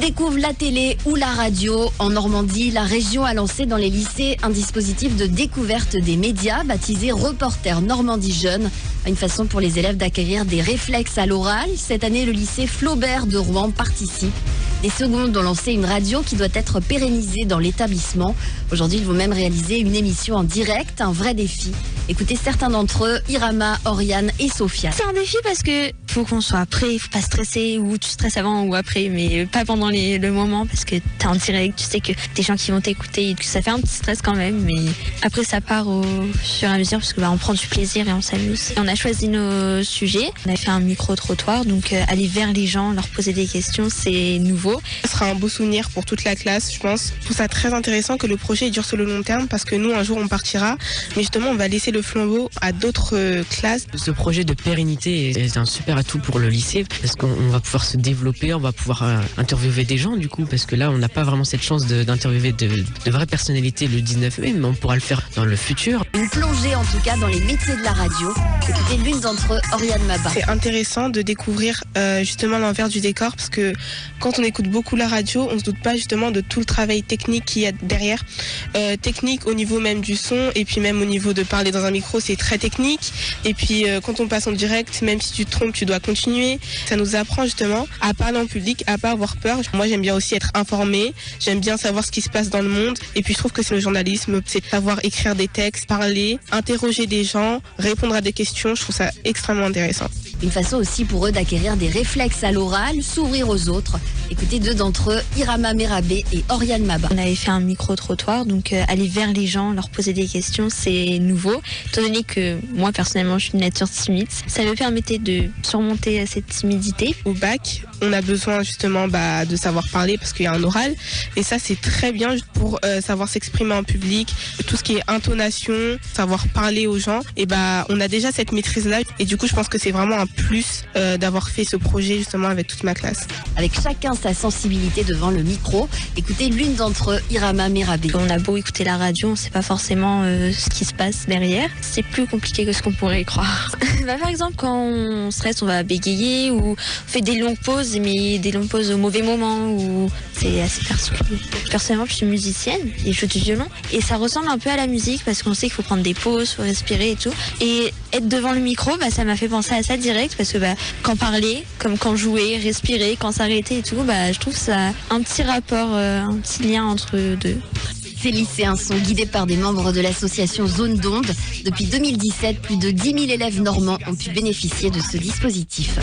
Découvre la télé ou la radio. En Normandie, la région a lancé dans les lycées un dispositif de découverte des médias baptisé Reporter Normandie Jeune. Une façon pour les élèves d'acquérir des réflexes à l'oral. Cette année, le lycée Flaubert de Rouen participe. Les secondes ont lancé une radio qui doit être pérennisée dans l'établissement. Aujourd'hui, ils vont même réaliser une émission en direct, un vrai défi. Écoutez certains d'entre eux, Irama, Oriane et Sophia. C'est un défi parce que faut qu'on soit prêt, faut pas stresser, ou tu stresses avant ou après, mais pas pendant le moment parce que t'es en direct, tu sais que des gens qui vont t'écouter, ça fait un petit stress quand même, mais après ça part au fur et à mesure parce que on prend du plaisir et on s'amuse. Et on a choisi nos sujets, on a fait un micro-trottoir, donc aller vers les gens, leur poser des questions, c'est nouveau. Ce sera un beau souvenir pour toute la classe, je pense. Je trouve ça très intéressant que le projet dure sur le long terme parce que nous, un jour, on partira, mais justement, on va laisser le flambeau à d'autres classes. Ce projet de pérennité est un super atout pour le lycée parce qu'on va pouvoir se développer, on va pouvoir interviewer des gens du coup, parce que là, on n'a pas vraiment cette chance d'interviewer de vraies personnalités le 19 mai, mais on pourra le faire dans le futur. Une plongée en tout cas dans les métiers de la radio. Écoutez l'une d'entre eux, Oriane Maba. C'est intéressant de découvrir justement l'envers du décor parce que quand on écoute beaucoup la radio, on se doute pas justement de tout le travail technique qu'il y a derrière. Technique au niveau même du son et puis même au niveau de parler dans un micro, c'est très technique. Et puis quand on passe en direct, même si tu te trompes, tu dois continuer. Ça nous apprend justement à parler en public, à pas avoir peur. Moi, j'aime bien aussi être informée. J'aime bien savoir ce qui se passe dans le monde. Et puis je trouve que c'est le journalisme, c'est savoir écrire des textes, parler, interroger des gens, répondre à des questions. Je trouve ça extrêmement intéressant. Une façon aussi pour eux d'acquérir des réflexes à l'oral, s'ouvrir aux autres. Écoutez deux d'entre eux, Irama Merabé et Oriane Maba. On avait fait un micro-trottoir, donc aller vers les gens, leur poser des questions, c'est nouveau. Étant donné que moi, personnellement, je suis de nature timide, ça me permettait de surmonter cette timidité. Au bac, on a besoin justement de savoir parler parce qu'il y a un oral. Et ça, c'est très bien pour savoir s'exprimer en public. Tout ce qui est intonation, savoir parler aux gens. Et on a déjà cette maîtrise-là. Et du coup, je pense que c'est vraiment un plus d'avoir fait ce projet justement avec toute ma classe. Avec chacun sa sensibilité devant le micro, écoutez l'une d'entre eux, Irama Merabé. On a beau écouter la radio, on sait pas forcément ce qui se passe derrière. C'est plus compliqué que ce qu'on pourrait croire. Par exemple, quand on stresse, on va bégayer ou on fait des longues pauses, mais des longues pauses au mauvais moment ou c'est assez particulier. Personnellement, je suis musicienne et je joue du violon et ça ressemble un peu à la musique parce qu'on sait qu'il faut prendre des pauses, faut respirer et tout. Et être devant le micro, ça m'a fait penser à ça direct parce que quand parler, comme quand jouer, respirer, quand s'arrêter et tout, je trouve ça un petit rapport, un petit lien entre deux. Ces lycéens sont guidés par des membres de l'association Zone d'Onde. Depuis 2017, plus de 10 000 élèves normands ont pu bénéficier de ce dispositif.